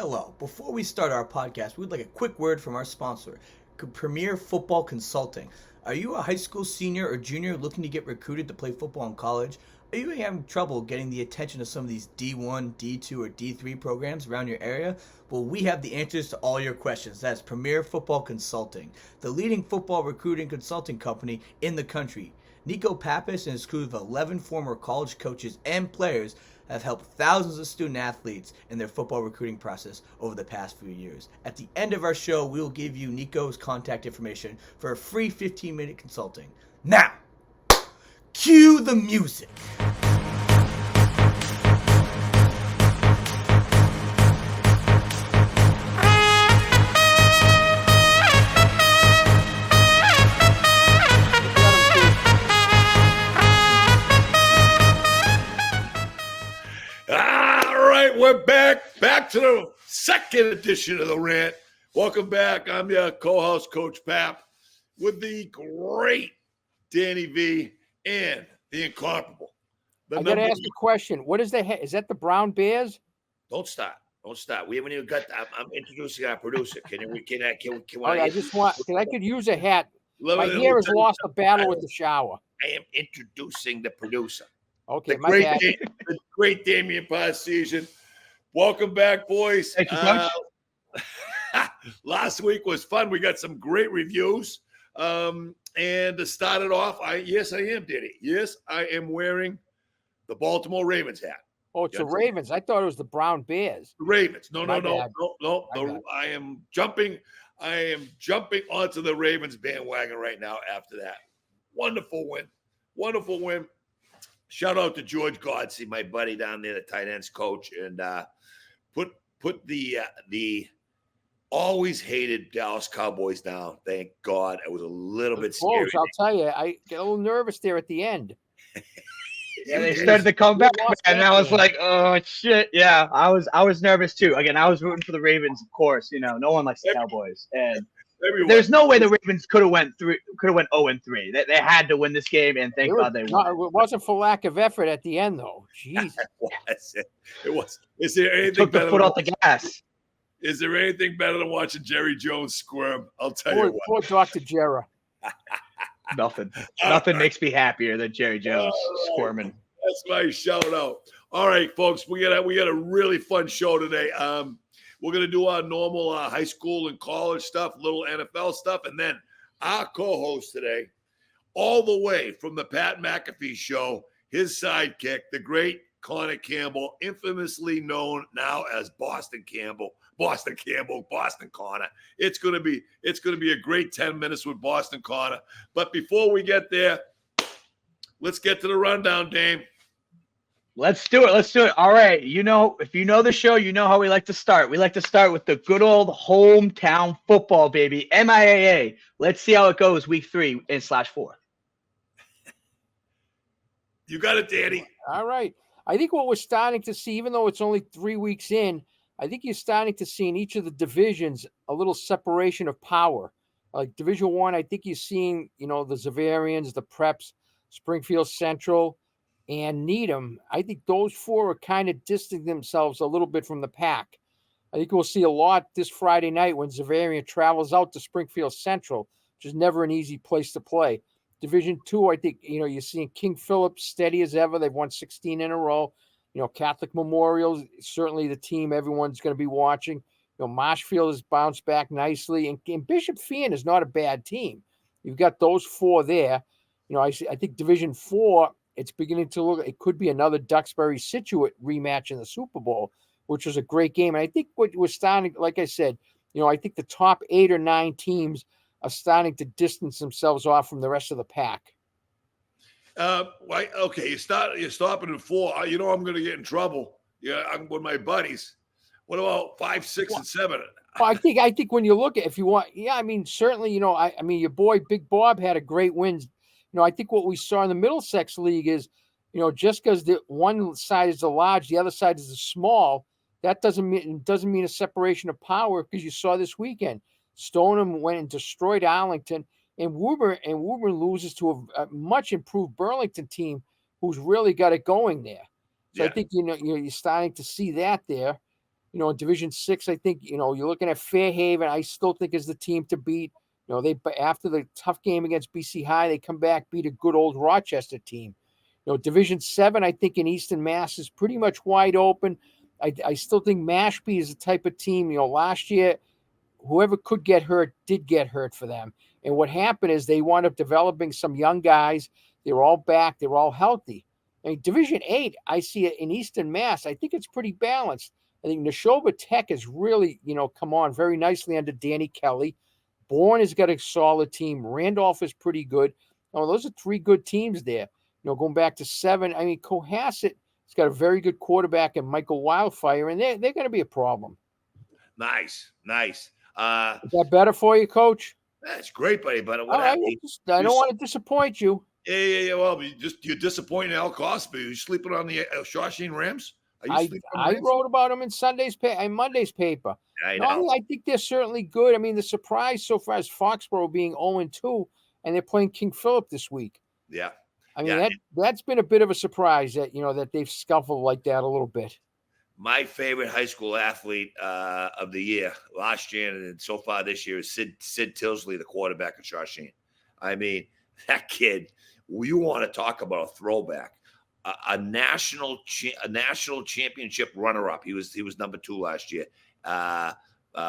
Hello. Before we start our podcast, we'd like a quick word from our sponsor, Premier Football Consulting. Are you a high school senior or junior looking to get recruited to play football in college? Are you having trouble getting the attention of some of these D1, D2, or D3 programs around your area? Well, we have the answers to all your questions. That's Premier Football Consulting, the leading football recruiting consulting company in the country. Nico Pappas and his crew of 11 former college coaches and players have helped thousands of student athletes in their football recruiting process over the past few years. At the end of our show, we will give you Nico's contact information for a free 15-minute consulting. Now, cue the music. We're back to the second edition of the Rant. Welcome back. I'm your co-host, Coach Pap, with the great Danny V and the incomparable. I got to ask a question. What is the is that the Brown Bears? Don't stop. We haven't even got that. I'm introducing our producer. I just want, because I could use a hat. My hair has lost the battle with the shower. I am introducing the producer. Okay, the great Damian Parseghian. Welcome back, boys. Thank you, Coach. Last week was fun. We got some great reviews. And to start it off, I am, Danny. Yes, I am wearing the Baltimore Ravens hat. Oh, it's the Ravens. I thought it was the Brown Bears. The Ravens. No. I am jumping onto the Ravens bandwagon right now after that. Wonderful win. Shout out to George Godsey, my buddy down there, the tight ends coach, and put the always hated Dallas Cowboys down. Thank God. It was a little bit scary. I'll tell you, I get a little nervous there at the end. Yeah, they started to come back, and I was like, "Oh shit!" Yeah, I was nervous too. Again, I was rooting for the Ravens, of course. You know, no one likes the Cowboys, and there's no way the Ravens could have went 0-3. They had to win this game, and thank God they won. It wasn't for lack of effort at the end, though. Jesus, it was. Is there anything took the foot off the gas? Is there anything better than watching Jerry Jones squirm? I'll tell you what. Poor Dr. Jera. Nothing makes me happier than Jerry Jones squirming. That's my shout out. All right, folks, we got a really fun show today. We're going to do our normal high school and college stuff, little NFL stuff, and then our co-host today, all the way from the Pat McAfee show, his sidekick, the great Connor Campbell, infamously known now as Boston Connor. It's going to be a great 10 minutes with Boston Connor. But before we get there, let's get to the rundown, Dame. Let's do it. All right. If you know the show, you know how we like to start. We like to start with the good old hometown football, baby. MIAA. Let's see how it goes week 3/4. You got it, Danny. All right. I think what we're starting to see, even though it's only 3 weeks in, I think you're starting to see in each of the divisions a little separation of power. Like Division 1, I think you're seeing, the Zavarians, the Preps, Springfield Central, and Needham. I think those 4 are kind of distancing themselves a little bit from the pack. I think we'll see a lot this Friday night when Zavarian travels out to Springfield Central, which is never an easy place to play. Division 2, I think, you're seeing King Philip steady as ever. They've won 16 in a row. Catholic Memorial, certainly the team everyone's going to be watching. Marshfield has bounced back nicely. And Bishop Feehan is not a bad team. You've got those 4 there. I think Division 4, it's beginning to look, it could be another Duxbury-Scituate rematch in the Super Bowl, which was a great game. And I think what we're starting, like I said, I think the top 8 or 9 teams are starting to distance themselves off from the rest of the pack. Okay, you're stopping at 4. I'm going to get in trouble. Yeah, I'm with my buddies. What about 5, 6, and 7? Well, I think when you look at, if you want, certainly, your boy Big Bob had a great win. I think what we saw in the Middlesex League is, just because the one side is the large, the other side is the small, that doesn't mean a separation of power, because you saw this weekend. Stoneham went and destroyed Arlington, and Woburn loses to a much improved Burlington team who's really got it going there. So yeah. I think you're starting to see that there. In Division 6, I think, you're looking at Fairhaven. I still think is the team to beat. They after the tough game against BC High, they come back, beat a good old Rochester team. Division 7, I think in Eastern Mass is pretty much wide open. I still think Mashpee is the type of team, last year, whoever could get hurt did get hurt for them. And what happened is they wound up developing some young guys. They were all back. They were all healthy. Division 8, I see it in Eastern Mass. I think it's pretty balanced. I think Neshoba Tech has really, come on very nicely under Danny Kelly. Bourne has got a solid team. Randolph is pretty good. Those are 3 good teams there. Going back to 7, Cohasset has got a very good quarterback in Michael Wildfire, and they're going to be a problem. Nice. Is that better for you, Coach? That's great, buddy. But what I don't want to disappoint you. Yeah. Well, you're disappointing Al Cosby. You're sleeping on the Shawshing Rams? I wrote about them in Monday's paper. I know. I think they're certainly good. The surprise so far is Foxborough being 0-2, and they're playing King Philip this week. Yeah. That's been a bit of a surprise that that they've scuffled like that a little bit. My favorite high school athlete of the year last year and so far this year is Sid Tilsley, the quarterback of Shawshing. That kid, you want to talk about a throwback. A national championship runner-up. He was number 2 last year.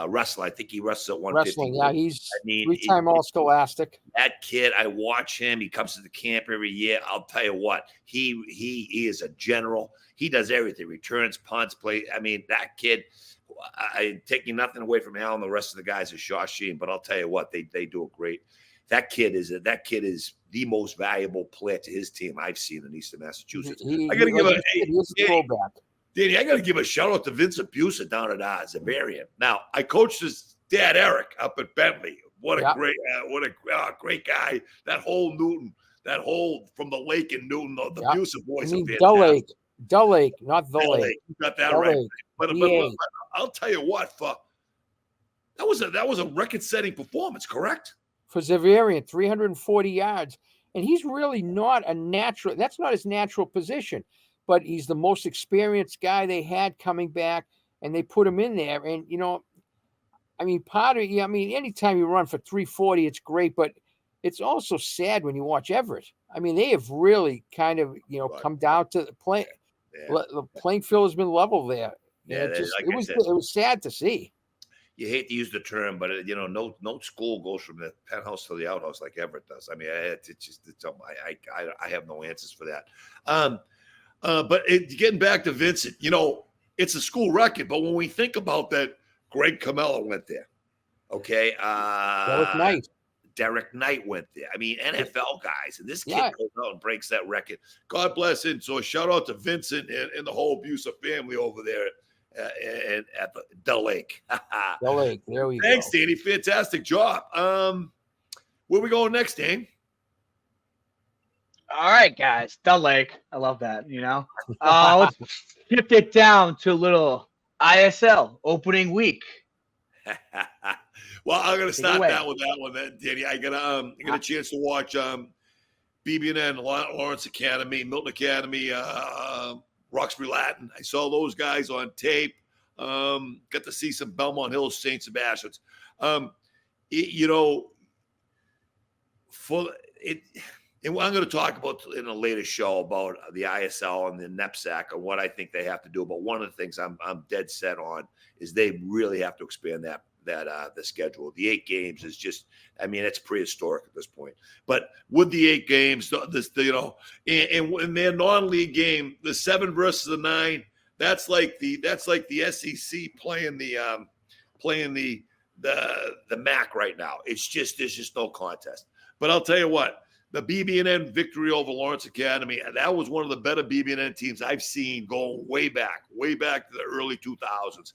Wrestler. I think he wrestles at 150. Wrestling, yeah, he's 3-time All-Scholastic. That kid, I watch him. He comes to the camp every year. I'll tell you what, he is a general. He does everything: returns, punts, play. That kid. I'm taking nothing away from Al and the rest of the guys at Shawsheen, but I'll tell you what, they do a great. That kid is the most valuable player to his team I've seen in Eastern Massachusetts. I got to give Danny, I got to give a shout out to Vincent Busa down at Zavarian. Now, I coached his dad Eric up at Bentley. What a great guy! That whole Newton, from the lake in Newton, the Busa boys. Dull Lake, not the lake. You got that right. But I'll tell you what, that was a record-setting performance, correct? For Zavarian, 340 yards, and he's really not a natural. That's not his natural position. But he's the most experienced guy they had coming back, and they put him in there. And, anytime you run for 340, it's great, but it's also sad when you watch Everett. They have really kind of, come down to the play. Yeah. The playing field has been level there. It was sad to see. You hate to use the term, but no school goes from the penthouse to the outhouse like Everett does. I have no answers for that. But getting back to Vincent, it's a school record. But when we think about that, Greg Camella went there. Okay. Derek Knight went there. NFL guys. And this kid goes out and breaks that record. God bless him. So a shout out to Vincent and the whole Busa family over there at the Lake. The Lake. There we go. Thanks, Danny. Fantastic job. Where we going next, Dan? All right, guys. The Lake. I love that, Let's shift it down to a little ISL opening week. Well, I'm gonna start that one then, Danny. I got a chance to watch BB&N, Lawrence Academy, Milton Academy, Roxbury Latin. I saw those guys on tape. Got to see some Belmont Hills, St. Sebastian's. And I'm going to talk about in a later show about the ISL and the NEPSAC and what I think they have to do. But one of the things I'm dead set on is they really have to expand the schedule. The 8 games is just, it's prehistoric at this point. But with the 8 games, and in their non-league game, the 7 versus the 9, that's like the SEC playing the MAC right now. There's just no contest. But I'll tell you what. The BB&N victory over Lawrence Academy, and that was one of the better BB&N teams I've seen going way back to the early 2000s.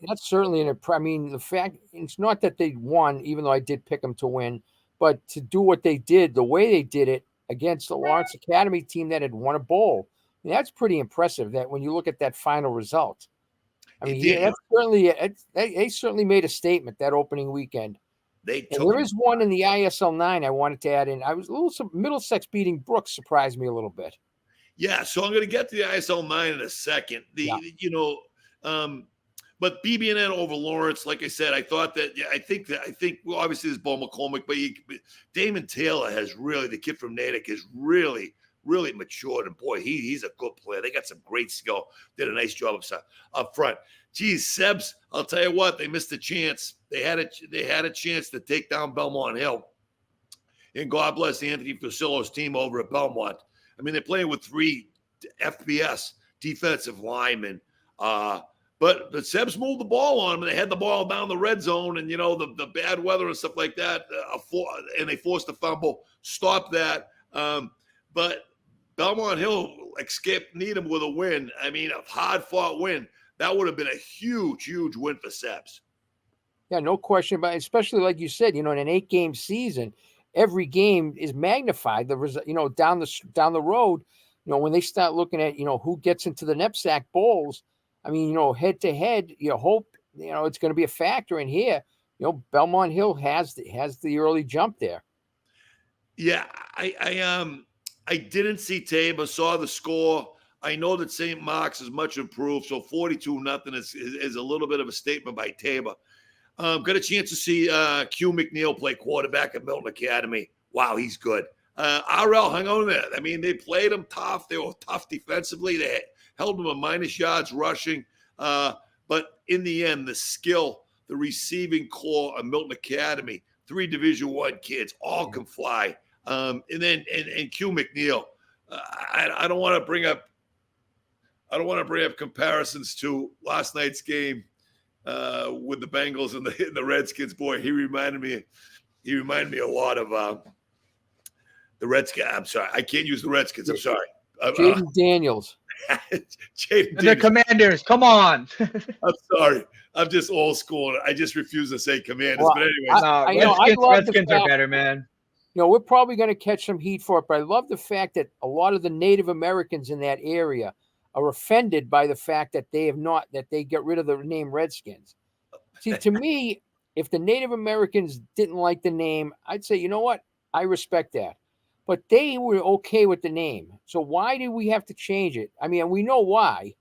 That's certainly the fact, it's not that they won, even though I did pick them to win, but to do what they did, the way they did it against the Lawrence Academy team that had won a bowl, that's pretty impressive. That when you look at that final result, they certainly made a statement that opening weekend. There is one in the ISL 9 I wanted to add in. I was Middlesex beating Brooks surprised me a little bit. Yeah, so I'm going to get to the ISL 9 in a second. But BB&N over Lawrence, like I said, I thought that. Yeah, I think well, obviously there's Bo McCormick, but Damon Taylor has really, the kid from Natick has really matured, and boy, he's a good player. They got some great skill. Did a nice job up front. Geez, Sebs, I'll tell you what, they missed a chance. They had a chance to take down Belmont Hill, and God bless Anthony Fusillo's team over at Belmont. I mean, they're playing with 3 FBS defensive linemen. But the Sebs moved the ball on them, and they had the ball down the red zone, and, the bad weather and stuff like that, and they forced a fumble, stopped that. But Belmont Hill escaped Needham with a win. I mean, a hard-fought win. That would have been a huge, huge win for Sebs. Yeah, no question about it. Especially like you said, in an 8-game season, every game is magnified. The result, down the road, when they start looking at, who gets into the knapsack bowls. I mean, head to head, you hope, it's going to be a factor in here. Belmont Hill has the early jump there. Yeah, I didn't see Tabor, saw the score. I know that St. Mark's is much improved, so 42-0 is a little bit of a statement by Tabor. Got a chance to see Q McNeil play quarterback at Milton Academy. Wow, he's good. RL hung on there. I mean, they played him tough. They were tough defensively. They held him a -, yards rushing. But in the end, the skill, the receiving core of Milton Academy, 3 Division I kids, all can fly. And Q McNeil. I don't want to bring up comparisons to last night's game with the Bengals and the Redskins. Boy, he reminded me a lot of the Redskins. I'm sorry, I can't use the Redskins. I'm sorry. Jaden Daniels. The Commanders. Come on. I'm sorry. I'm just old school. I just refuse to say Commanders. Well, but anyways, Redskins are better, man. We're probably going to catch some heat for it, but I love the fact that a lot of the Native Americans in that area are offended by the fact that they get rid of the name Redskins. See, to me, if the Native Americans didn't like the name, I'd say, you know what? I respect that. But they were okay with the name. So why do we have to change it? I mean, we know why.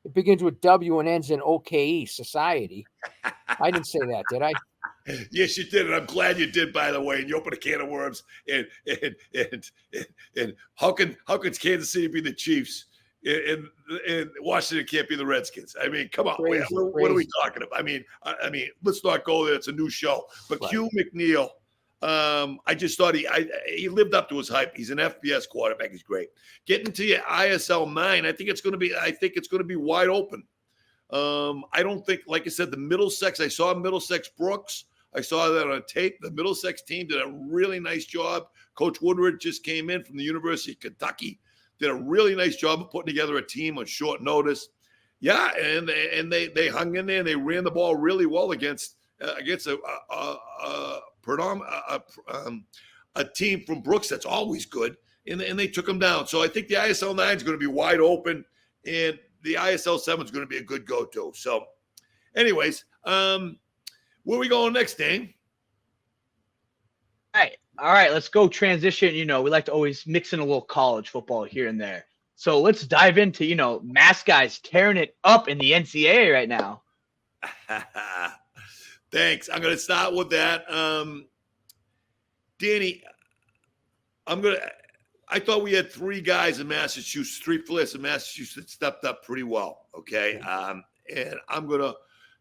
It begins with W and ends in OKE, society. I didn't say that, did I? Yes, you did, and I'm glad you did. By the way, and you opened a can of worms. And how can Kansas City be the Chiefs, and Washington can't be the Redskins? I mean, come on, Crazy. What are we talking about? I mean, let's not go there. It's a new show. But right. Q McNeil, I just thought he lived up to his hype. He's an FBS quarterback. He's great. Getting to your ISL 9, I think it's going to be wide open. I don't think, like I said, the Middlesex. I saw Middlesex Brooks. I saw that on tape. The Middlesex team did a really nice job. Coach Woodward just came in from the University of Kentucky. Did a really nice job of putting together a team on short notice. Yeah, and they hung in there. And they ran the ball really well against a team from Brooks that's always good, and they took them down. So I think the ISL 9 is going to be wide open, and the ISL 7 is going to be a good go-to. So, anyways, where are we going next, Dane? All right, let's go transition. We like to always mix in a little college football here and there. So let's dive into, Mass guys tearing it up in the NCAA right now. Thanks. I'm going to start with that. Danny, I thought we had 3 guys in Massachusetts, 3 players in Massachusetts stepped up pretty well, okay? And I'm going to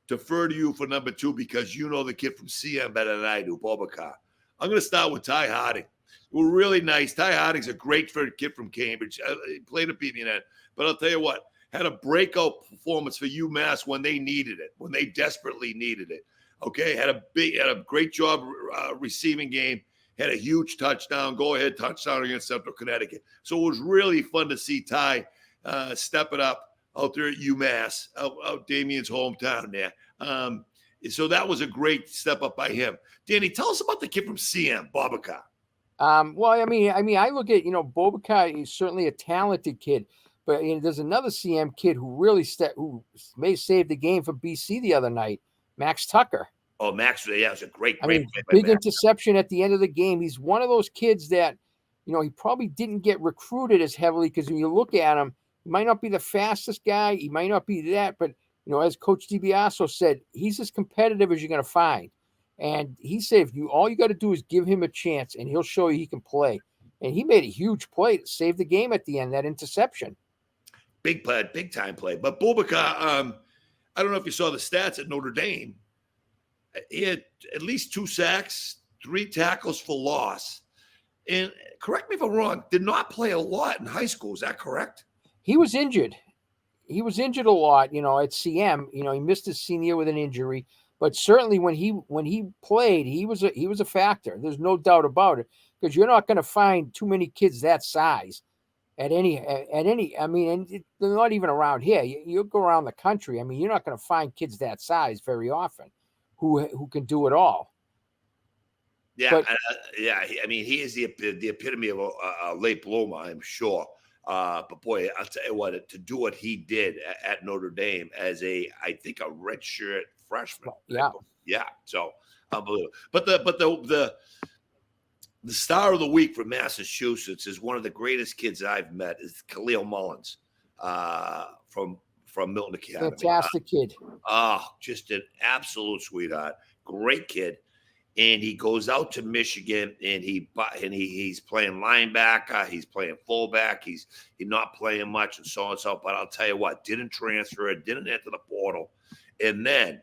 defer to you for number 2 because you know the kid from CM better than I do, Bobakar. I'm going to start with Ty Harding. We're really nice. Ty Harding's a great kid from Cambridge. He played at BB&N. But I'll tell you what, had a breakout performance for UMass when they needed it, when they desperately needed it. Okay, had a great job receiving game. Had a huge touchdown, go-ahead touchdown against Central Connecticut. So it was really fun to see Ty step it up out there at UMass, out Damien's hometown there. So that was a great step up by him. Danny, tell us about the kid from CM, Bobakar. Well, I mean, I look at, Bobakar is certainly a talented kid, but there's another CM kid who may save the game for BC the other night, Max Tucker. Oh, Max, yeah, it was a great big interception at the end of the game. He's one of those kids that, he probably didn't get recruited as heavily because when you look at him, he might not be the fastest guy. He might not be that, but as Coach DiBiase said, he's as competitive as you're going to find. And he said, all you got to do is give him a chance, and he'll show you he can play. And he made a huge play to save the game at the end, that interception. Big play, big time play. But Bubaka, I don't know if you saw the stats at Notre Dame. He had at least 2 sacks, 3 tackles for loss. And correct me if I'm wrong, did not play a lot in high school. Is that correct? He was injured. He was injured a lot, at CM. He missed his senior year with an injury. But certainly when he played, he was a factor. There's no doubt about it, because you're not going to find too many kids that size at any. I mean, and they're not even around here. You go around the country. I mean, you're not going to find kids that size very often who can do it all. Yeah, but, I mean, he is the epitome of a late bloomer, I'm sure. But boy, I'll tell you what, to do what he did at Notre Dame as I think a redshirt freshman. Yeah. So unbelievable. But the star of the week for Massachusetts is one of the greatest kids I've met, is Khalil Mullins from Milton Academy. Fantastic kid. Just an absolute sweetheart. Great kid. And he goes out to Michigan, and he's playing linebacker, he's playing fullback, he's not playing much, and so on and so. But I'll tell you what, didn't transfer, didn't enter the portal, and then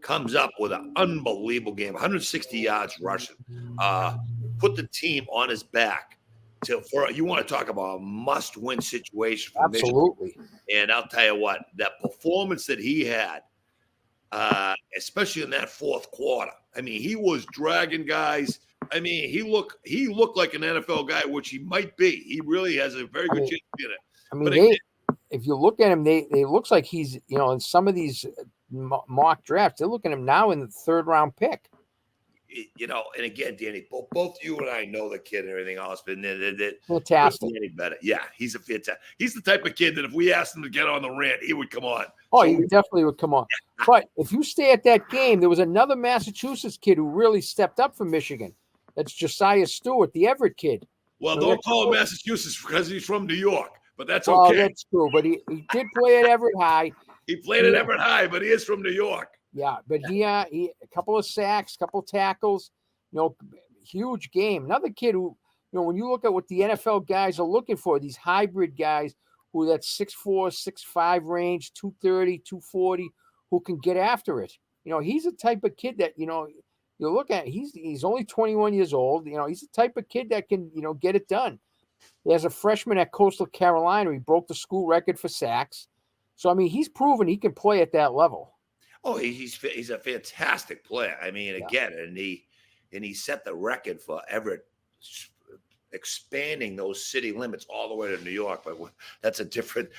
comes up with an unbelievable game, 160 yards rushing, put the team on his back. You want to talk about a must-win situation for Absolutely. Michigan. And I'll tell you what, that performance that he had, especially in that fourth quarter. I mean, he was dragging guys. I mean, he looked like an NFL guy, which he might be. He really has a very good chance to be in it. I mean, if you look at him, they looks like he's, in some of these mock drafts, they're looking at him now in the 3rd round pick. And again, Danny, both you and I know the kid and everything else, but fantastic. Any better. Yeah, he's a fantastic. He's the type of kid that if we asked him to get on the rant, he would come on. Oh, he definitely would come on. But if you stay at that game, there was another Massachusetts kid who really stepped up for Michigan. That's Josiah Stewart, the Everett kid. Well, don't call him Massachusetts because he's from New York, but that's okay. That's true. But he did play at Everett High. He played at Everett High, but he is from New York. Yeah, but he a couple of sacks, couple of tackles, huge game. Another kid who, when you look at what the NFL guys are looking for, these hybrid guys who that 6'4", 6'5" range, 230, 240, who can get after it. He's a type of kid that, you look at, he's only 21 years old. He's the type of kid that can, get it done. As a freshman at Coastal Carolina, he broke the school record for sacks. So, I mean, he's proven he can play at that level. Oh, he's a fantastic player. I mean, again, and he set the record for Everett expanding those city limits all the way to New York. But that's a different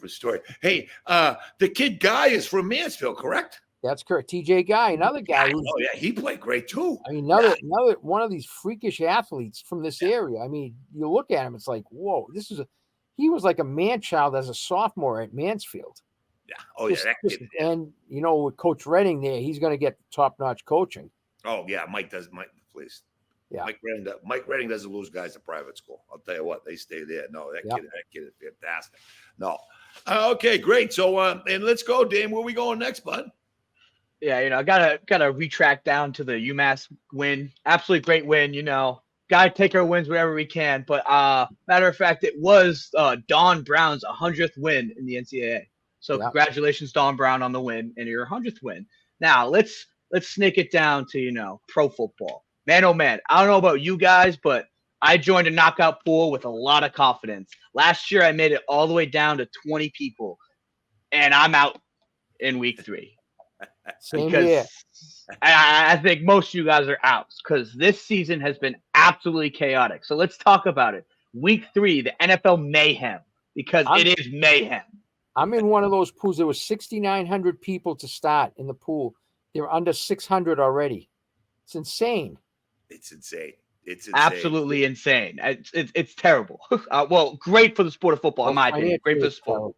story. Hey, the kid Guy is from Mansfield, correct? That's correct. TJ Guy, another guy. He played great too. I mean, another one of these freakish athletes from this area. I mean, you look at him, it's like, whoa, he was like a man-child as a sophomore at Mansfield. Yeah. Oh, that kid. And, with Coach Redding there, he's going to get top-notch coaching. Oh, yeah. Mike, please. Yeah. Mike Redding doesn't lose guys to private school. I'll tell you what, they stay there. No, that kid is fantastic. No. Okay, great. So, and let's go, Dan. Where are we going next, bud? Yeah, I gotta retract down to the UMass win. Absolutely great win, Gotta take our wins wherever we can. But matter of fact, it was Don Brown's 100th win in the NCAA. So Congratulations, Don Brown, on the win and your 100th win. Now let's snake it down to pro football. Man, oh man, I don't know about you guys, but I joined a knockout pool with a lot of confidence. Last year, I made it all the way down to 20 people, and I'm out in week 3. Same here. I think most of you guys are out because this season has been absolutely chaotic. So let's talk about it. Week 3, the NFL mayhem, because it is mayhem. I'm in one of those pools. There was 6,900 people to start in the pool. They're under 600 already. It's insane. It's insane. It's insane. Absolutely insane. It's terrible. Well, great for the sport of football, in my opinion. Great for the sport.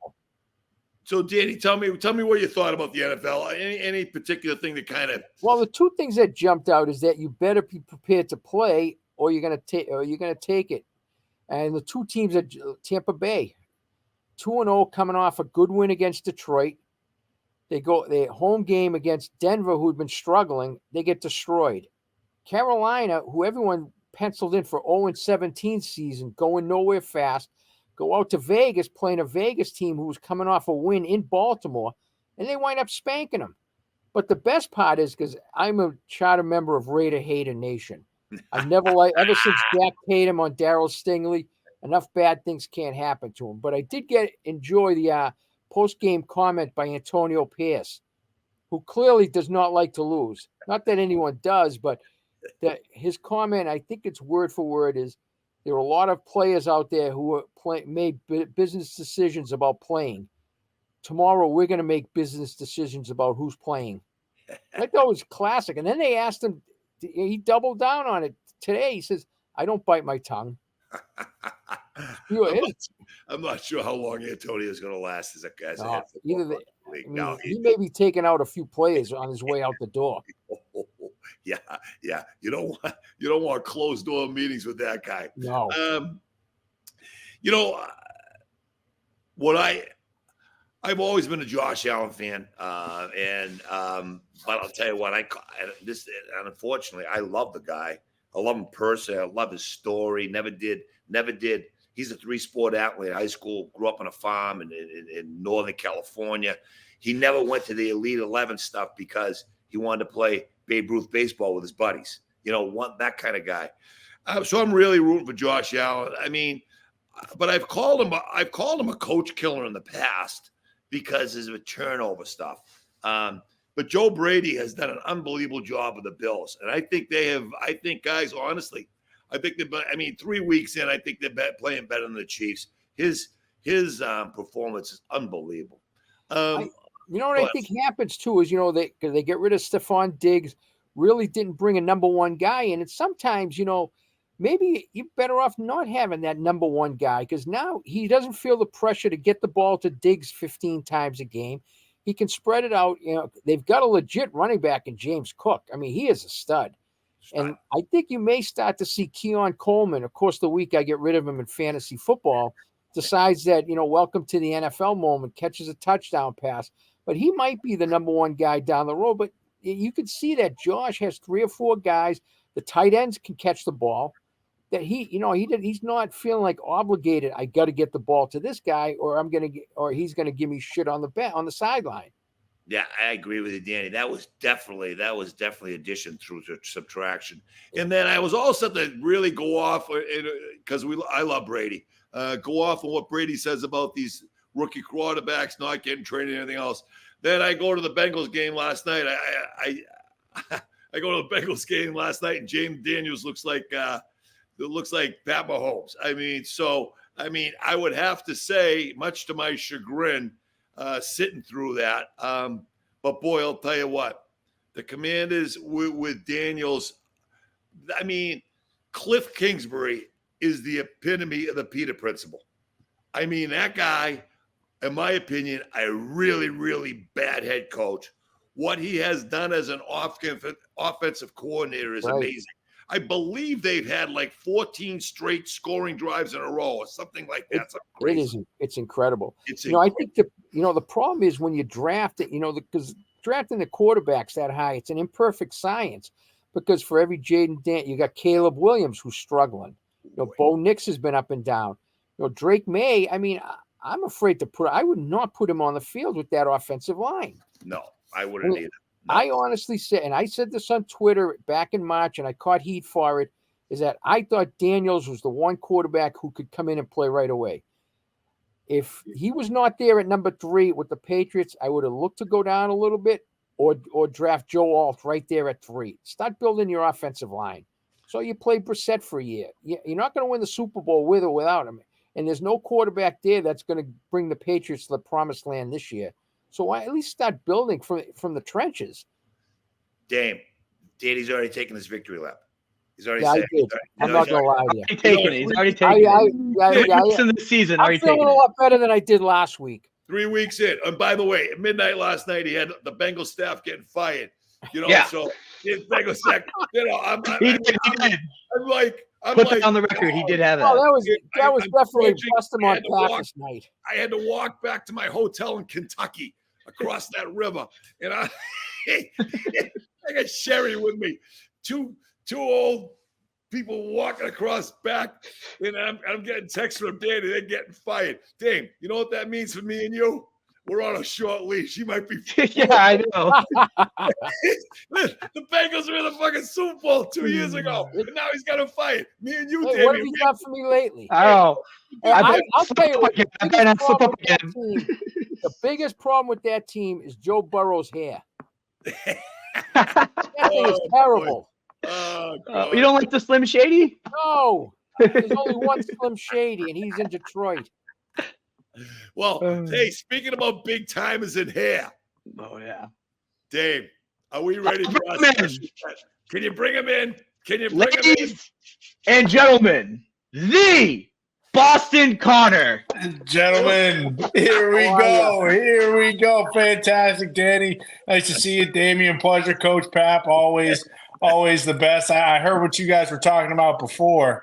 So, Danny, tell me what you thought about the NFL. Any particular thing that kind of? Well, the two things that jumped out is that you better be prepared to play, or you're gonna take it. And the two teams are Tampa Bay, 2-0, coming off a good win against Detroit. Their home game against Denver, who'd been struggling, they get destroyed. Carolina, who everyone penciled in for 0-17 season, going nowhere fast, go out to Vegas, playing a Vegas team who was coming off a win in Baltimore, and they wind up spanking them. But the best part is, because I'm a charter member of Raider Hater Nation, I've never ever since Jack paid him on Darryl Stingley, enough bad things can't happen to him. But I did enjoy the post-game comment by Antonio Pierce, who clearly does not like to lose. Not that anyone does, but his comment, I think it's word for word, is there are a lot of players out there who made business decisions about playing. Tomorrow, we're going to make business decisions about who's playing. I thought it was classic. And then they asked him, he doubled down on it today. He says, I don't bite my tongue. I'm not sure how long Antonio is going to last as a head football. He may be taking out a few players on his way out the door. Yeah. You don't want closed door meetings with that guy. No. I've always been a Josh Allen fan, but I'll tell you what, unfortunately, I love the guy. I love him personally. I love his story. Never did. He's a 3-sport athlete in high school, grew up on a farm in Northern California. He never went to the Elite 11 stuff because he wanted to play Babe Ruth baseball with his buddies. That kind of guy. So I'm really rooting for Josh Allen. I mean, but I've called him a coach killer in the past because of turnover stuff. But Joe Brady has done an unbelievable job with the Bills. And I think guys, honestly, 3 weeks in, I think they're playing better than the Chiefs. His performance is unbelievable. I think happens too is, they get rid of Stephon Diggs, really didn't bring a number one guy in. And sometimes, maybe you're better off not having that number one guy, because now he doesn't feel the pressure to get the ball to Diggs 15 times a game. He can spread it out. They've got a legit running back in James Cook. I mean, he is a stud. And I think you may start to see Keon Coleman. Of course, the week I get rid of him in fantasy football, decides that, welcome to the NFL moment, catches a touchdown pass. But he might be the number one guy down the road. But you could see that Josh has 3 or 4 guys. The tight ends can catch the ball. That he's not feeling like obligated. I got to get the ball to this guy, or he's going to give me shit on the sideline. Yeah, I agree with you, Danny. That was definitely addition through subtraction. And then I was also to really go off because I love Brady. Go off on what Brady says about these rookie quarterbacks not getting trained and anything else. Then I go to the Bengals game last night. I go to the Bengals game last night, and James Daniels looks like Pat Mahomes. I would have to say, much to my chagrin, sitting through that. But boy, I'll tell you what, the Commanders with Daniels, Cliff Kingsbury is the epitome of the Peter principle. That guy, in my opinion, a really, really bad head coach. What he has done as an offensive coordinator is amazing. I believe they've had like 14 straight scoring drives in a row or something like that. It's incredible. I think the problem is when you draft it, because drafting the quarterbacks that high, it's an imperfect science, because for every Jaden Daniels, you got Caleb Williams who's struggling. Bo Nix has been up and down. Drake May, I'm afraid I would not put him on the field with that offensive line. No, I wouldn't either. No. I honestly said, and I said this on Twitter back in March, and I caught heat for it, is that I thought Daniels was the one quarterback who could come in and play right away. If he was not there at number 3 with the Patriots, I would have looked to go down a little bit or draft Joe Alt right there at 3. Start building your offensive line. So you play Brissett for a year. You're not going to win the Super Bowl with or without him. And there's no quarterback there that's going to bring the Patriots to the promised land this year. So I at least start building from the trenches. Danny's already taken his victory lap. He's already said it. I'm not going to lie to you. He's already taken it. In the season, I'm feeling a lot better than I did last week. 3 weeks in. And by the way, at midnight last night, he had the Bengals staff getting fired. So his Bengals staff, I'm on the record, he did have that. Oh, that was definitely busting on practice night. I had to walk back to my hotel in Kentucky across that river, and I got Sherry with me, two old people walking across back, and I'm getting texts from Danny. They're getting fired. Dame, you know what that means for me and you? We're on a short leash. He might be. Yeah, I know. The Bengals were in the fucking Super Bowl 2 years ago, and now he's got to fight. Me and you, Hey, Damien. what have you done for me lately? Oh, I'll tell you what. The The biggest problem with that team is Joe Burrow's hair. That thing is terrible. You don't like the Slim Shady? No, there's only one Slim Shady, and he's in Detroit. Well, hey, speaking about big timers in hair. Oh, yeah. Dave, are we ready for us? Can you bring him in? Can you bring him in? Ladies and gentlemen, the Boston Connor. Gentlemen, here we go. Here we go. Fantastic, Danny. Nice to see you, Damien. Pleasure, Coach Pap. Always the best. I heard what you guys were talking about before.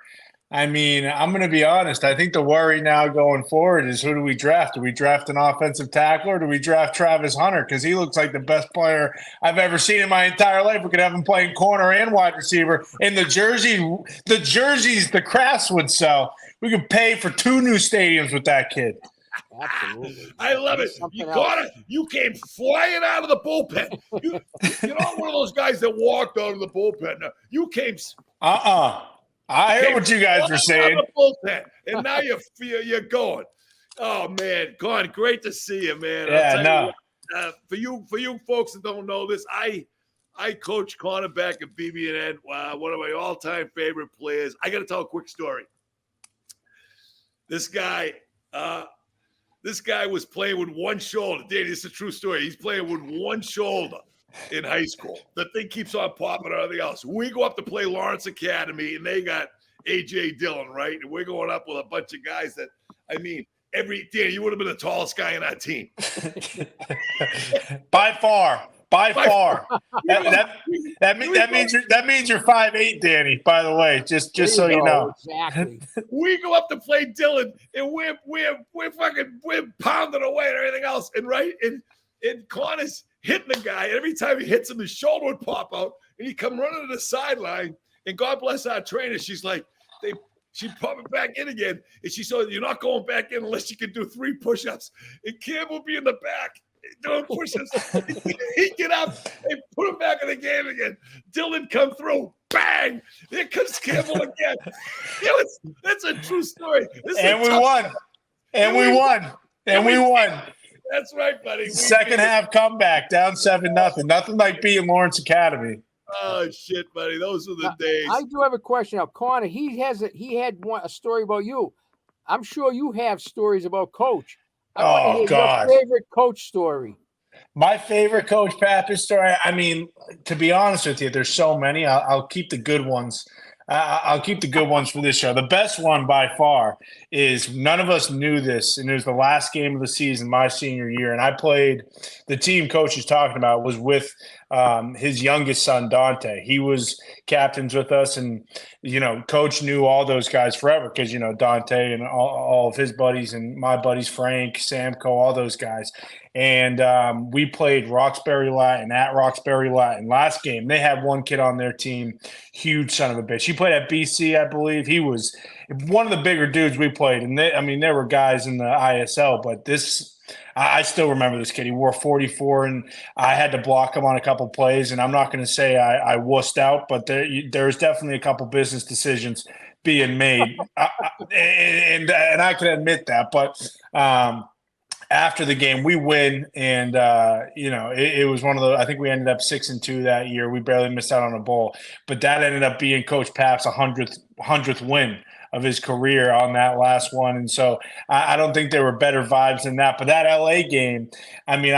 I mean, I'm going to be honest. I think the worry now going forward is who do we draft? Do we draft an offensive tackle or do we draft Travis Hunter? Because he looks like the best player I've ever seen in my entire life. We could have him playing corner and wide receiver. And the jerseys the Crafts would sell. We could pay for 2 new stadiums with that kid. Absolutely. I love it. You came flying out of the bullpen. You're not one of those guys that walked out of the bullpen. No, you came. I hear what you guys were saying. Bullpen, and now you're going. Oh man, Gone. Great to see you, man. Yeah, for you folks that don't know this, I coach cornerback at BB&N. One of my all-time favorite players. I got to tell a quick story. This guy was playing with one shoulder. Danny, this is a true story. He's playing with one shoulder in high school. The thing keeps on popping and everything else. We go up to play Lawrence Academy, and they got A.J. Dillon, right? And we're going up with a bunch of guys that, I mean, Danny, you would have been the tallest guy in our team. By far. That means you're 5'8", Danny. By the way, just so you know. Exactly. We go up to play Dillon, and we're pounding away and everything else. And and Connor's hitting the guy. And every time he hits him, his shoulder would pop out, and he'd come running to the sideline. And God bless our trainer. She's like, she'd pop it back in again, and she said, "You're not going back in unless you can do 3 push-ups." And Cam will be in the back doing push-ups. He'd get up and put him back in the game again. Dillon come through, bang! Here comes Campbell again. That's a true story. And we won. That's right, buddy. Second half comeback, down 7-0. Nothing like beating Lawrence Academy. Oh shit, buddy! Those are the days. I do have a question now, Connor. He had a story about you. I'm sure you have stories about Coach. I want to hear your favorite Coach story. My favorite Coach Pappas story. I mean, to be honest with you, there's so many. I'll keep the good ones. I'll keep the good ones for this show. The best one by far is none of us knew this, and it was the last game of the season, my senior year, and I played. The team Coach is talking about was with his youngest son, Dante. He was captains with us, and Coach knew all those guys forever because Dante and all of his buddies and my buddies Frank, Samco, all those guys. And we played Roxbury Latin at Roxbury Latin. Last game, they had one kid on their team, huge son of a bitch. He played at BC, I believe. He was one of the bigger dudes we played. And there were guys in the ISL, but I still remember this kid. He wore 44, and I had to block him on a couple plays. And I'm not going to say I wussed out, but there's definitely a couple business decisions being made. And I can admit that. But after the game, we win, and it was one of the. I think we ended up 6-2 that year. We barely missed out on a bowl, but that ended up being Coach Pap's 100th win of his career on that last one. And so I don't think there were better vibes than that. But that LA game, I mean,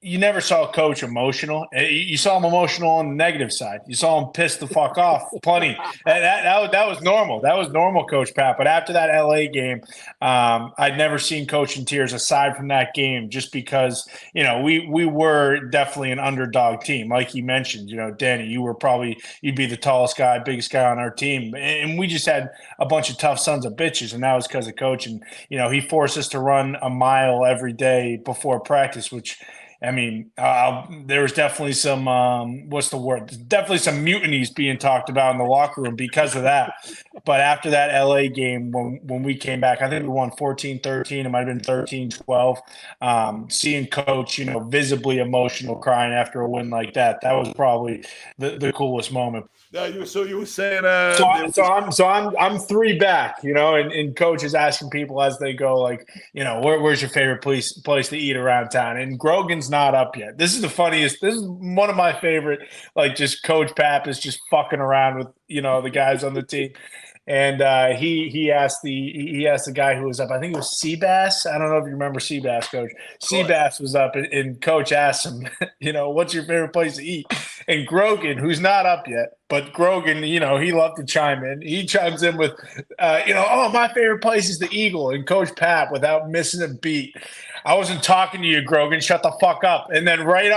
you never saw Coach emotional. You saw him emotional on the negative side. You saw him piss the fuck off plenty. That was normal. That was normal, Coach Pat. But after that LA game, I'd never seen Coach in tears aside from that game, just because, we were definitely an underdog team. Like he mentioned, Danny, you'd be the tallest guy, biggest guy on our team. And we just had had a bunch of tough sons of bitches, and that was because of Coach. And, he forced us to run a mile every day before practice, which, I mean, there was definitely some, what's the word? Definitely some mutinies being talked about in the locker room because of that. But after that LA game, when we came back, I think we won 14-13. It might have been 13-12. Seeing Coach, visibly emotional, crying after a win like that, that was probably the coolest moment. So you were saying I'm 3 back, and Coach is asking people as they go, like, where's your favorite place to eat around town? And Grogan's not up yet. This is the funniest. This is one of my favorite, like, just Coach Pap is just fucking around with the guys on the team. And he asked the guy who was up. I think it was Seabass. I don't know if you remember Seabass, Coach. Seabass was up, and Coach asked him, what's your favorite place to eat? And Grogan, who's not up yet, but Grogan, he loved to chime in. He chimes in with, oh, my favorite place is the Eagle. And Coach Pap, without missing a beat, I wasn't talking to you, Grogan. Shut the fuck up. And then right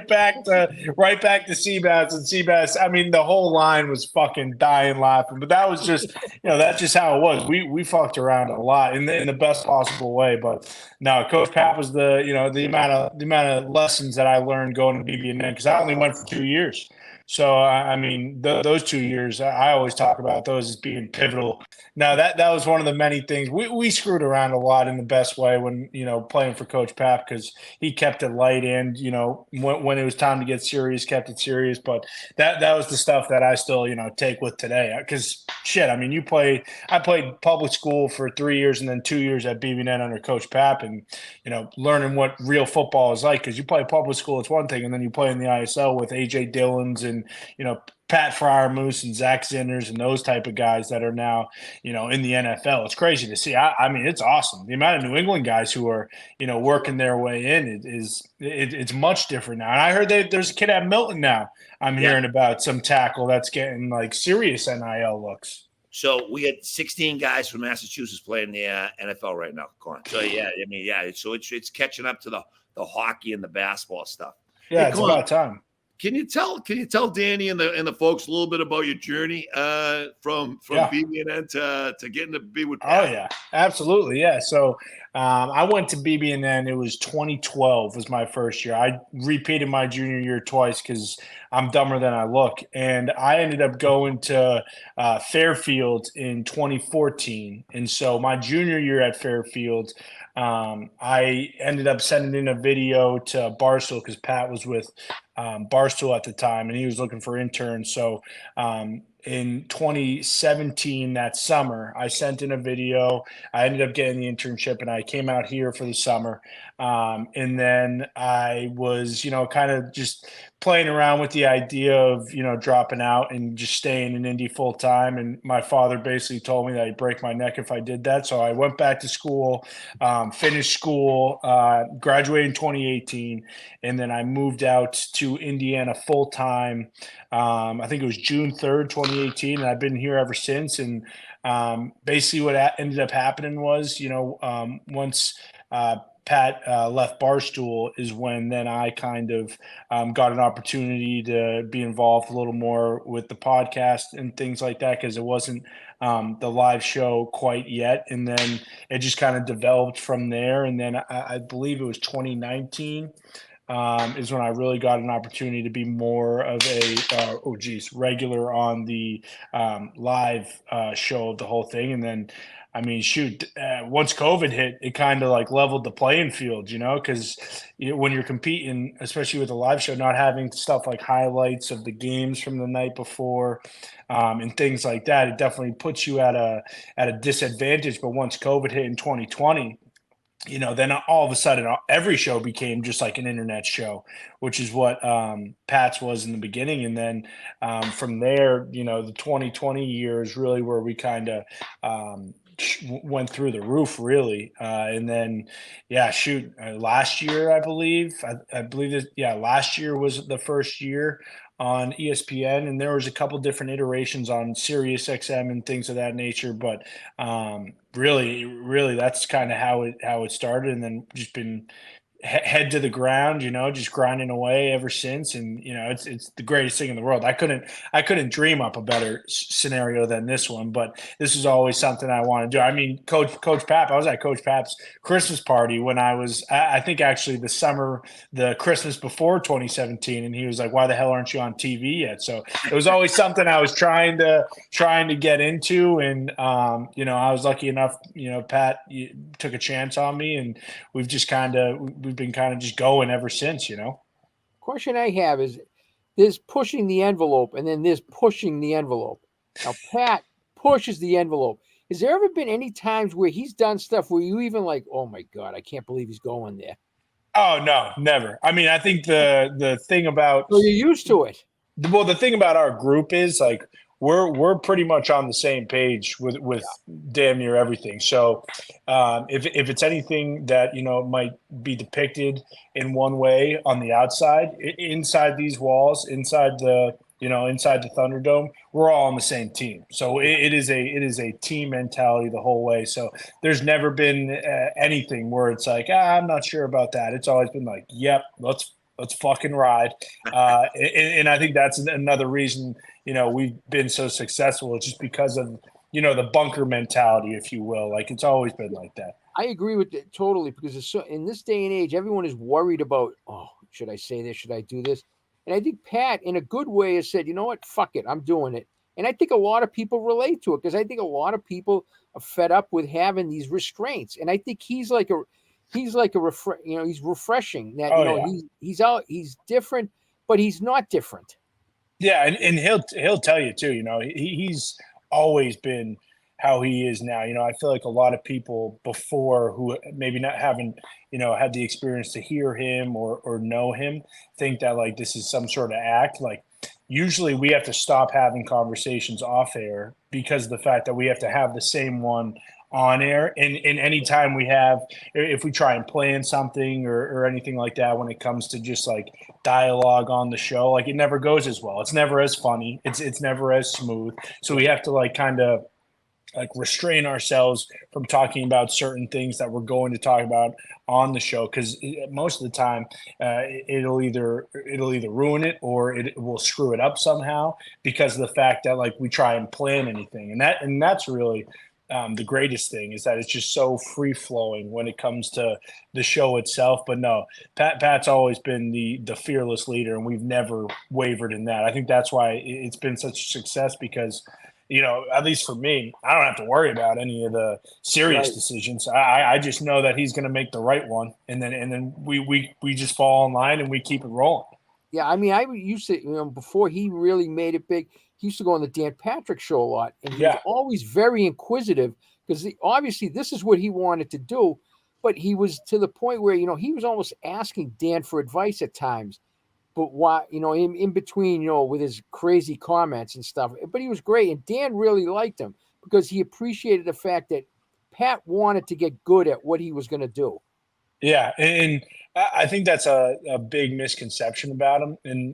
back to Seabass, and Seabass. I mean, the whole line was fucking dying laughing. But that was just, that's just how it was. We fucked around a lot in the best possible way. But no, Coach Pap was the amount of lessons that I learned going to BB&N, because I only went for 2 years. So, I mean, those 2 years, I always talk about those as being pivotal. Now, that was one of the many things. We screwed around a lot in the best way when, playing for Coach Pap, because he kept it light, and, when it was time to get serious, kept it serious. But that was the stuff that I still, take with today. Because, shit, I mean, I played public school for 3 years and then 2 years at BB&N under Coach Pap, and, learning what real football is like. Because you play public school, it's one thing, and then you play in the ISL with A.J. Dillons and, Pat Fryermoose and Zach Zinners and those type of guys that are now, in the NFL. It's crazy to see. I mean, it's awesome. The amount of New England guys who are, working their way in it's much different now. And I heard there's a kid at Milton now. I'm hearing about some tackle that's getting like serious NIL looks. So we had 16 guys from Massachusetts playing the NFL right now. So so it's catching up to the hockey and the basketball stuff. Yeah, it's about time. Can you tell Danny and the folks a little bit about your journey from BB&N to getting to be with Pat? Oh yeah, absolutely, yeah. So I went to BB&N. It was 2012 was my first year. I repeated my junior year twice because I'm dumber than I look, and I ended up going to Fairfield in 2014. And so my junior year at Fairfield, I ended up sending in a video to Barstool because Pat was with Barstool at the time, and he was looking for interns. So in 2017, that summer, I sent in a video. I ended up getting the internship, and I came out here for the summer. And then I was, kind of just playing around with the idea of, dropping out and just staying in Indy full time. And my father basically told me that he'd break my neck if I did that. So I went back to school, finished school, graduated in 2018. And then I moved out to Indiana full time. I think it was June 3rd, 2018. And I've been here ever since. And basically what ended up happening was, once Pat left Barstool is when then I kind of got an opportunity to be involved a little more with the podcast and things like that, because it wasn't the live show quite yet. And then it just kind of developed from there. And then I believe it was 2019 is when I really got an opportunity to be more of a regular on the live show of the whole thing. And then I mean, shoot, once COVID hit, it kind of like leveled the playing field, because when you're competing, especially with a live show, not having stuff like highlights of the games from the night before and things like that, it definitely puts you at a disadvantage. But once COVID hit in 2020, then all of a sudden every show became just like an internet show, which is what Pat's was in the beginning. And then from there, the 2020 year is really where we kind of went through the roof, really. And then, last year, I believe that, last year was the first year on ESPN, and there was a couple different iterations on Sirius XM and things of that nature. But really, that's kind of how it started, and then just been head to the ground, just grinding away ever since. And, it's the greatest thing in the world. I couldn't dream up a better scenario than this one, but this is always something I want to do. I mean, Coach Pap, I was at Coach Pap's Christmas party when I think actually the Christmas before 2017. And he was like, why the hell aren't you on TV yet? So it was always something I was trying to get into. And, I was lucky enough, Pat took a chance on me, and we've been kind of just going ever since, Question I have is there's pushing the envelope and then there's pushing the envelope. Now, Pat pushes the envelope. Has there ever been any times where he's done stuff where you even like, oh my God, I can't believe he's going there? Oh, no, never. I mean, I think the thing about – So you're used to it. Well, the thing about our group is like we're pretty much on the same page with damn near everything. So if it's anything that might be depicted in one way on the outside, inside these walls, inside the Thunderdome, we're all on the same team. So it is a team mentality the whole way. So there's never been anything where it's like, I'm not sure about that. It's always been like, yep, let's fucking ride. And I think that's another reason, we've been so successful. It's just because of, the bunker mentality, if you will. Like, it's always been like that. I agree with it totally, because it's in this day and age, everyone is worried about, oh, should I say this? Should I do this? And I think Pat, in a good way, has said, you know what? Fuck it. I'm doing it. And I think a lot of people relate to it, because I think a lot of people are fed up with having these restraints. And I think he's refreshing that, he's different, but he's not different. Yeah. And he'll tell you too, he's always been how he is now. I feel like a lot of people before who maybe not haven't, had the experience to hear him or know him think that like this is some sort of act. Like usually we have to stop having conversations off air because of the fact that we have to have the same one on air. And any time we have, if we try and plan something or anything like that, when it comes to just like dialogue on the show, like it never goes as well. It's never as funny. It's never as smooth. So we have to like kind of like restrain ourselves from talking about certain things that we're going to talk about on the show, because most of the time it'll either ruin it or it will screw it up somehow because of the fact that like we try and plan anything, and that's really the greatest thing is that it's just so free flowing when it comes to the show itself. But no, Pat's always been the fearless leader, and we've never wavered in that. I think that's why it's been such a success, because at least for me, I don't have to worry about any of the serious decisions. I just know that he's going to make the right one, and then we just fall in line and we keep it rolling. Yeah, I mean, I used to, before he really made it big, he used to go on the Dan Patrick Show a lot, and he was always very inquisitive, because obviously this is what he wanted to do, but he was to the point where he was almost asking Dan for advice at times. But why, in between, with his crazy comments and stuff. But he was great. And Dan really liked him because he appreciated the fact that Pat wanted to get good at what he was going to do. Yeah. And I think that's a big misconception about him. And,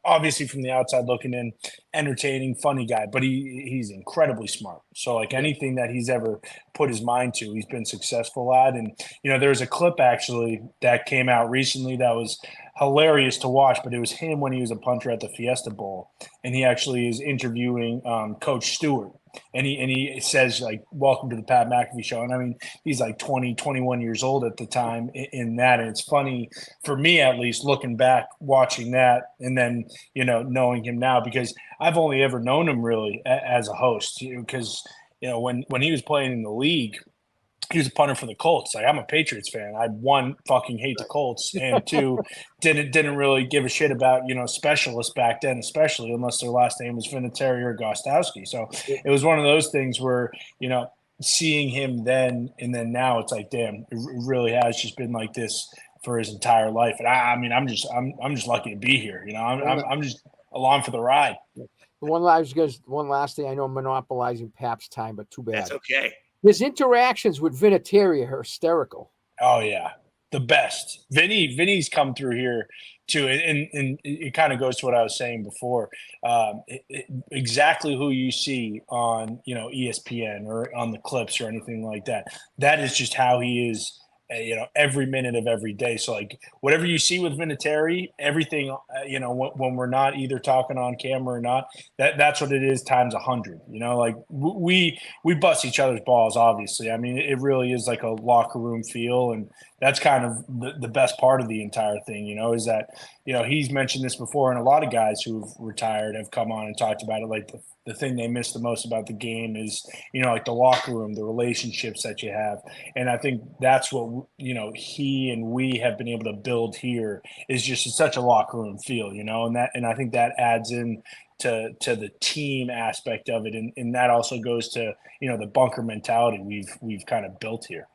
obviously from the outside looking in, entertaining, funny guy, but he's incredibly smart. So like anything that he's ever put his mind to, he's been successful at. And, there's a clip actually that came out recently that was hilarious to watch, but it was him when he was a punter at the Fiesta Bowl. And he actually is interviewing Coach Stewart. And he says, like, welcome to the Pat McAfee Show. And I mean, he's like 20, 21 years old at the time in that. And it's funny for me, at least, looking back, watching that, and then, knowing him now, because I've only ever known him really as a host, because, when he was playing in the league, he was a punter for the Colts. Like, I'm a Patriots fan. I one, fucking hate the Colts, and two, didn't really give a shit about specialists back then, especially unless their last name was Vinatieri or Gostowski. So it was one of those things where seeing him then and then now, it's like, damn, it really has just been like this for his entire life. And I'm just lucky to be here. I'm just along for the ride. One last thing. I know I'm monopolizing Pap's time, but too bad. That's okay. His interactions with Vinatieri are hysterical. Oh yeah, the best. Vinny's come through here too, and it kind of goes to what I was saying before. Exactly who you see on ESPN or on the clips or anything like that. That is just how he is every minute of every day. So like whatever you see with Vinatieri, everything, when we're not either talking on camera or not, that's what it is times 100. Like we bust each other's balls. Obviously, I mean it really is like a locker room feel, and that's kind of the best part of the entire thing. Is that he's mentioned this before, and a lot of guys who've retired have come on and talked about it. Like the thing they miss the most about the game is like the locker room, the relationships that you have. And I think that's what, he and we have been able to build here is just such a locker room feel, and I think that adds in to the team aspect of it. And that also goes to, the bunker mentality we've kind of built here.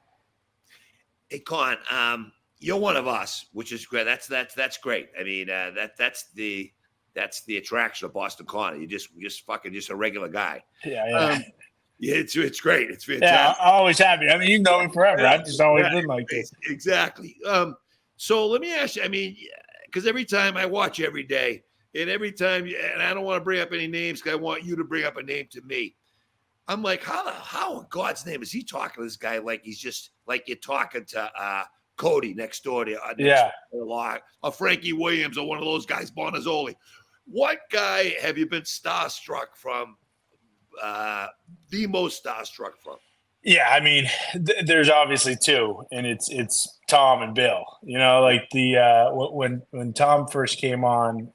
Hey, Con, you're one of us, which is great. That's great. I mean, that's the attraction of Boston Connor. You're just fucking just a regular guy. Yeah. Yeah, it's great. It's fantastic. Yeah, I'm always happy. I mean, you've known me forever. I've just always been like this. Exactly. So let me ask you, I mean, because every time I watch every day, and every time, and I don't want to bring up any names because I want you to bring up a name to me. I'm like, how in God's name is he talking to this guy like he's just like you're talking to Cody next door to or Frankie Williams or one of those guys, Bonazzoli. What guy have you been starstruck from? The most starstruck from? Yeah, I mean, there's obviously two, and it's Tom and Bill. Like the when Tom first came on,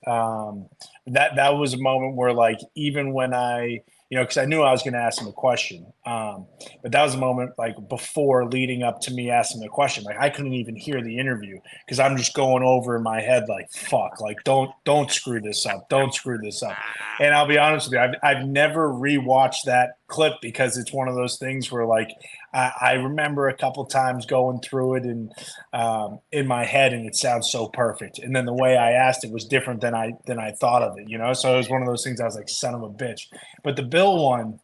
that was a moment where like even when I because I knew I was going to ask him a question, but that was a moment like before leading up to me asking the question. Like I couldn't even hear the interview because I'm just going over in my head like fuck, like don't screw this up, don't screw this up. And I'll be honest with you, I've never rewatched that clip because it's one of those things where like I remember a couple times going through it and in my head, and it sounds so perfect. And then the way I asked it was different than I thought of it, So it was one of those things I was like, son of a bitch. But the Bill one,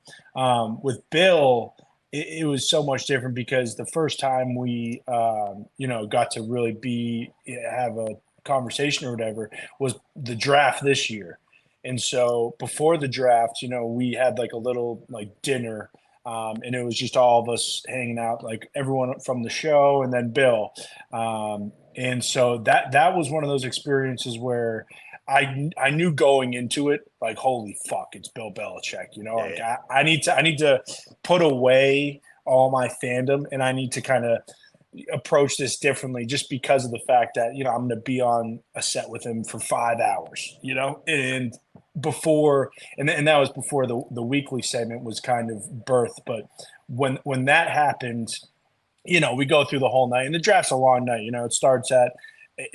with Bill, it was so much different because the first time we, got to really have a conversation or whatever was the draft this year. And so before the draft, we had like a little like dinner, and it was just all of us hanging out, like everyone from the show and then Bill. And so that was one of those experiences where I knew going into it, like, holy fuck, it's Bill Belichick, like I need to put away all my fandom, and I need to kind of approach this differently just because of the fact that, I'm going to be on a set with him for 5 hours, and before, and that was before the weekly segment was kind of birthed. But when that happened, we go through the whole night, and the draft's a long night, it starts at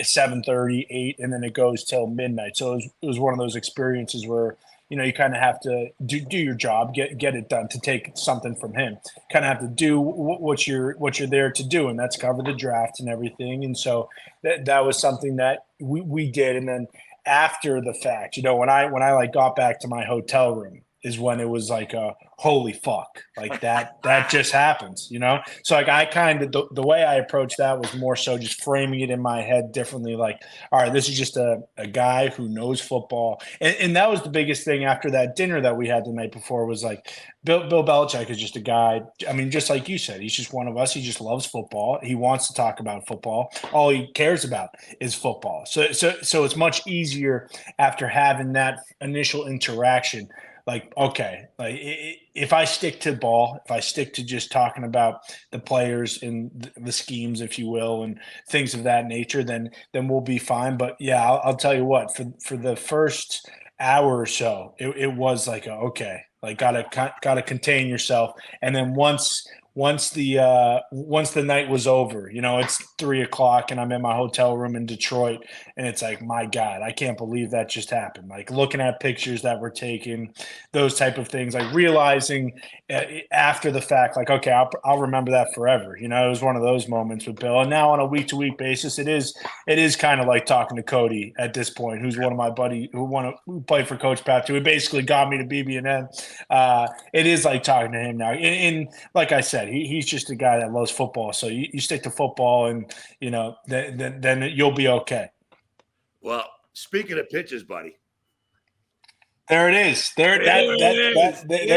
7:30, 8, and then it goes till midnight. So it was one of those experiences where, you kind of have to do your job, get it done, to take something from him. Kind of have to do what you're there to do, and that's cover the draft and everything. And so that was something that we did. And then after the fact, when I like got back to my hotel room is when it was like a holy fuck, like that just happens, So like I kind of the way I approached that was more so just framing it in my head differently. Like, all right, this is just a guy who knows football, and that was the biggest thing after that dinner that we had the night before was like Bill Belichick is just a guy. I mean, just like you said, he's just one of us. He just loves football. He wants to talk about football. All he cares about is football. So it's much easier after having that initial interaction. Like, okay, like if I stick to ball, if I stick to just talking about the players and the schemes, if you will, and things of that nature, then we'll be fine. But yeah, I'll tell you what, for the first hour or so, it was like, okay, like gotta contain yourself. And then once the night was over, it's 3:00 and I'm in my hotel room in Detroit, and it's like, my God, I can't believe that just happened. Like looking at pictures that were taken, those type of things, like realizing after the fact, like, okay, I'll remember that forever. It was one of those moments with Bill. And now on a week-to-week basis, it is kind of like talking to Cody at this point, who's one of my buddy who played for Coach Pat, who basically got me to BB&M. It is like talking to him now. And like I said, he's just a guy that loves football. So you stick to football, and then you'll be okay. Well, speaking of pitches, buddy, there it is. That's the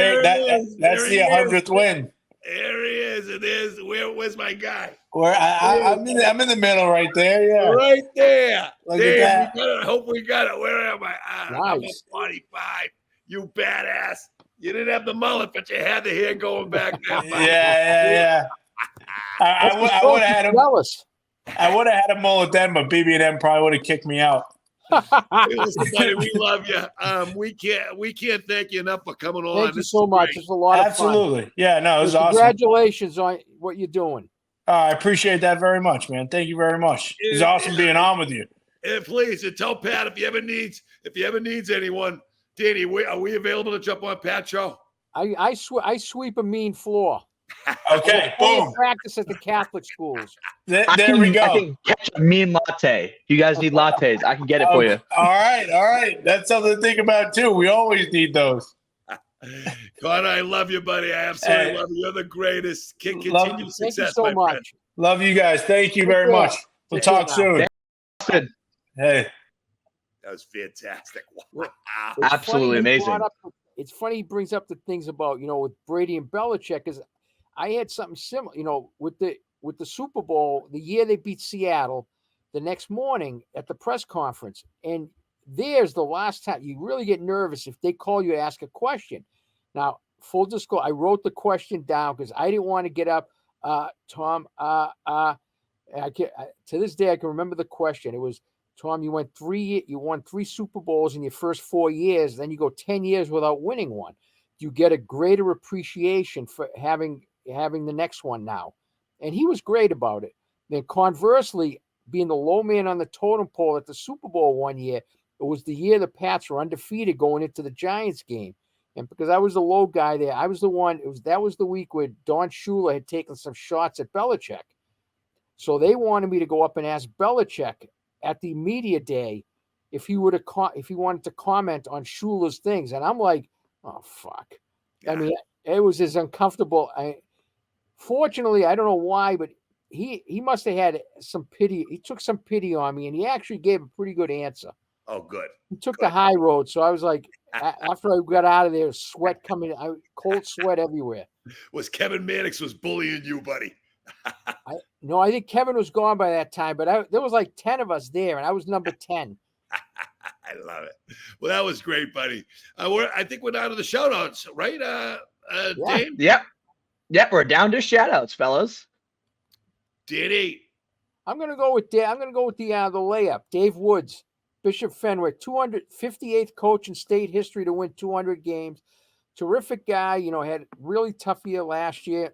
100th win. There he is. It is. Where's my guy? I'm in the middle right there. Yeah. Right there. Look Dave, at that. I hope we got it. Where am I? Number Nice. 45. You badass. You didn't have the mullet, but you had the hair going back there. Yeah. I would have had him. Jealous. I would have had a mullet then, but BB&M probably would have kicked me out. Hey, listen, buddy, we love you. We can't thank you enough for coming on. Thank you so much. It's a lot of fun. Absolutely. Yeah, no, it was awesome. Congratulations on what you're doing. I appreciate that very much, man. Thank you very much. It was awesome being on with you. And please, and tell Pat if he ever needs anyone. Danny, are we available to jump on Pat's show? I sweep a mean floor. Okay, boom. Practice at the Catholic schools. There we go. I can catch a mean latte. You guys need lattes. I can get it for you. All right. That's something to think about too. We always need those. Connor, I love you, buddy. I absolutely love you. You're the greatest. Continue success, Thank you so my much. friend. Love you guys. Thank you very much. We'll talk soon. Hey. That was fantastic. Wow. Absolutely amazing. It's funny he brings up the things about, with Brady and Belichick, because I had something similar, with the Super Bowl, the year they beat Seattle, the next morning at the press conference. And there's the last time you really get nervous if they call you to ask a question. Now, full disclosure, I wrote the question down because I didn't want to get up. Tom, to this day, I can remember the question. It was, Tom, you won 3 Super Bowls in your first 4 years. Then you go 10 years without winning one. You get a greater appreciation for having the next one now. And he was great about it. Then conversely, being the low man on the totem pole at the Super Bowl one year, it was the year the Pats were undefeated going into the Giants game. And because I was the low guy there, I was the one. That was the week where Don Shula had taken some shots at Belichick. So they wanted me to go up and ask Belichick at the media day if he wanted to comment on Shula's things. And I'm like, oh, fuck. Yeah. I mean, it was as uncomfortable. Fortunately, I don't know why, but he must have had some pity. He took some pity on me, and he actually gave a pretty good answer. Oh, good. He took the high road. So I was like, after I got out of there, sweat coming, cold sweat everywhere. Was Kevin Mannix was bullying you, buddy? No, I think Kevin was gone by that time, but there was like 10 of us there, and I was number 10. I love it. Well, that was great, buddy. I think we're down to the shout-outs, right, Dave? Yep, we're down to shout-outs, fellas. Diddy. I'm gonna go with the layup. Dave Woods, Bishop Fenwick, 258th coach in state history to win 200 games. Terrific guy. Had a really tough year last year.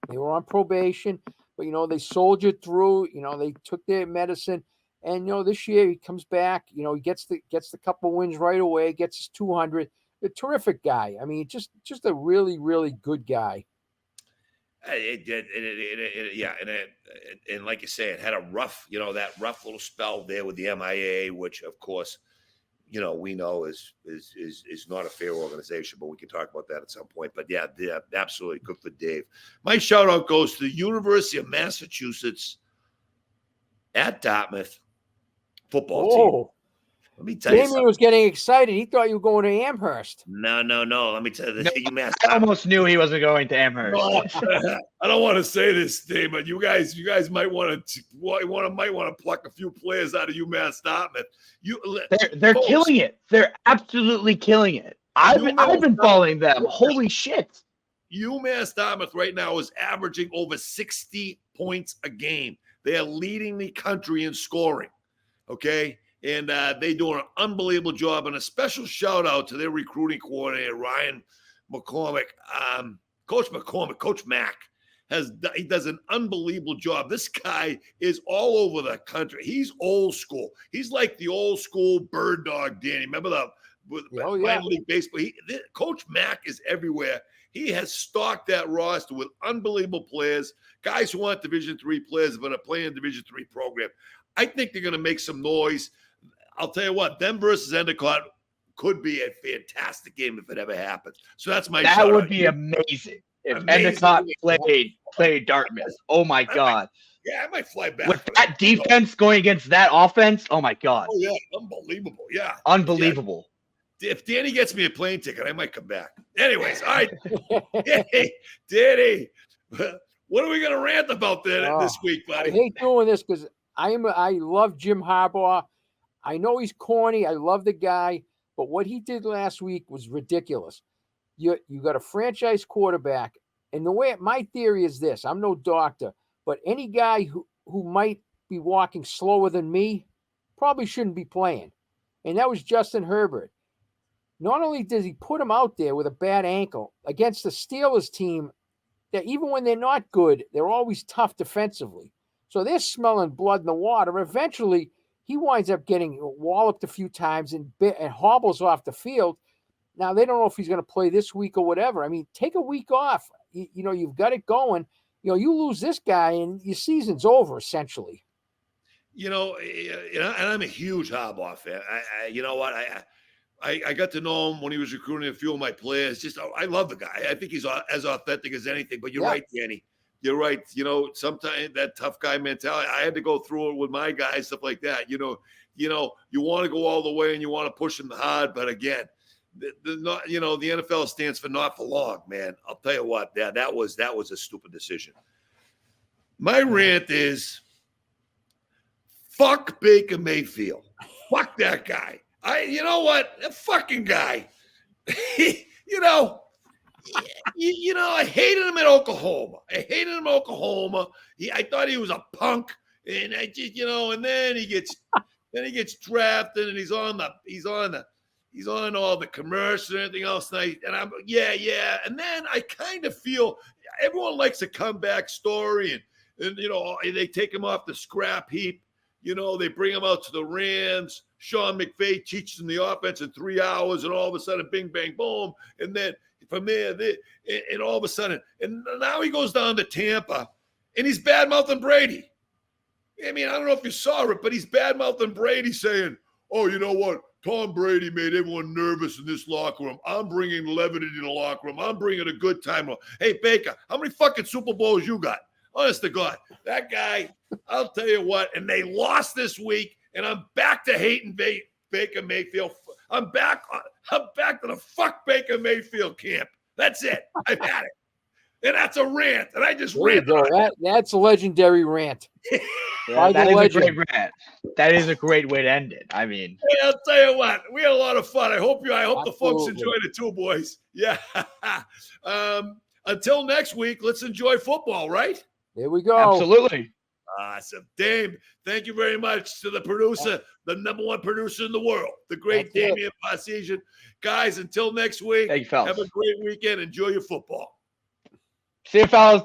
They were on probation, but they soldiered through. They took their medicine, and this year he comes back. He gets the couple wins right away. Gets his 200. A terrific guy. I mean, just a really, really good guy. And like you say, it had a rough, that rough little spell there with the MIAA, which of course, we know is not a fair organization, but we can talk about that at some point. But yeah, absolutely good for Dave. My shout out goes to the University of Massachusetts at Dartmouth football team. Let me tell you something. Damien was getting excited. He thought you were going to Amherst. No. Let me tell you this. I almost knew he wasn't going to Amherst. I don't want to say this, Dave, but you guys might want to pluck a few players out of UMass Dartmouth. They're killing it. They're absolutely killing it. I've been following them. Holy shit. UMass Dartmouth right now is averaging over 60 points a game. They are leading the country in scoring. Okay. And they do an unbelievable job. And a special shout out to their recruiting coordinator, Ryan McCormick. Coach Mack, he does an unbelievable job. This guy is all over the country. He's old school. He's like the old school bird dog, Danny. Remember minor league baseball? Coach Mack is everywhere. He has stocked that roster with unbelievable players, guys who want Division III players but are playing Division III program. I think they're going to make some noise. I'll tell you what, them versus Endicott could be a fantastic game if it ever happens. So that's my shout out. That would be amazing if Endicott played Dartmouth. Oh, my God. I might fly back. With that defense going against that offense, oh, my God. Oh, yeah, unbelievable. Yeah. Unbelievable. Yeah. If Danny gets me a plane ticket, I might come back. Anyways, all right. Danny, What are we going to rant about this week, buddy? I hate doing this because I love Jim Harbaugh. I know he's corny. I love the guy, but what he did last week was ridiculous. You got a franchise quarterback, and my theory is this: I'm no doctor, but any guy who might be walking slower than me probably shouldn't be playing, and that was Justin Herbert. Not only does he put him out there with a bad ankle against the Steelers team that even when they're not good, they're always tough defensively. So they're smelling blood in the water. Eventually, he winds up getting walloped a few times and hobbles off the field. Now, they don't know if he's going to play this week or whatever. I mean, take a week off. You've got it going. You lose this guy and your season's over, essentially. And I'm a huge Harbaugh fan. You know what? I got to know him when he was recruiting a few of my players. I love the guy. I think he's as authentic as anything. But you're right, Danny. You're right. Sometimes that tough guy mentality, I had to go through it with my guys, stuff like that. You want to go all the way and you want to push them hard. But again, the NFL stands for not for long, man. I'll tell you what, that was a stupid decision. My rant is fuck Baker Mayfield. Fuck that guy. You know what? That fucking guy. I hated him at Oklahoma. I thought he was a punk, and and then he gets drafted, and he's on all the commercials and everything else. And I'm and then I kind of feel everyone likes a comeback story, and they take him off the scrap heap. They bring him out to the Rams. Sean McVay teaches him the offense in 3 hours, and all of a sudden, bing, bang, boom. And then from there, and all of a sudden, and now he goes down to Tampa, and he's bad-mouthing Brady. I mean, I don't know if you saw it, but he's bad-mouthing Brady saying, oh, you know what? Tom Brady made everyone nervous in this locker room. I'm bringing levity to the locker room. I'm bringing a good time. Hey, Baker, how many fucking Super Bowls you got? Honest to God, that guy, I'll tell you what, and they lost this week, and I'm back to hating Baker Mayfield. I'm back to the fuck Baker Mayfield camp. That's it. I've had it. And that's a rant. And I just ranted. That's a legendary rant. That is a great rant. That is a great way to end it. I mean, hey, I'll tell you what, we had a lot of fun. I hope the folks enjoyed it too, boys. Yeah. Until next week, let's enjoy football, right? There we go. Absolutely. Awesome. Dame, thank you very much to the producer, the number one producer in the world, the great Damian Passizian. Guys, until next week, thank you, fellas. Have a great weekend. Enjoy your football. See you, fellas.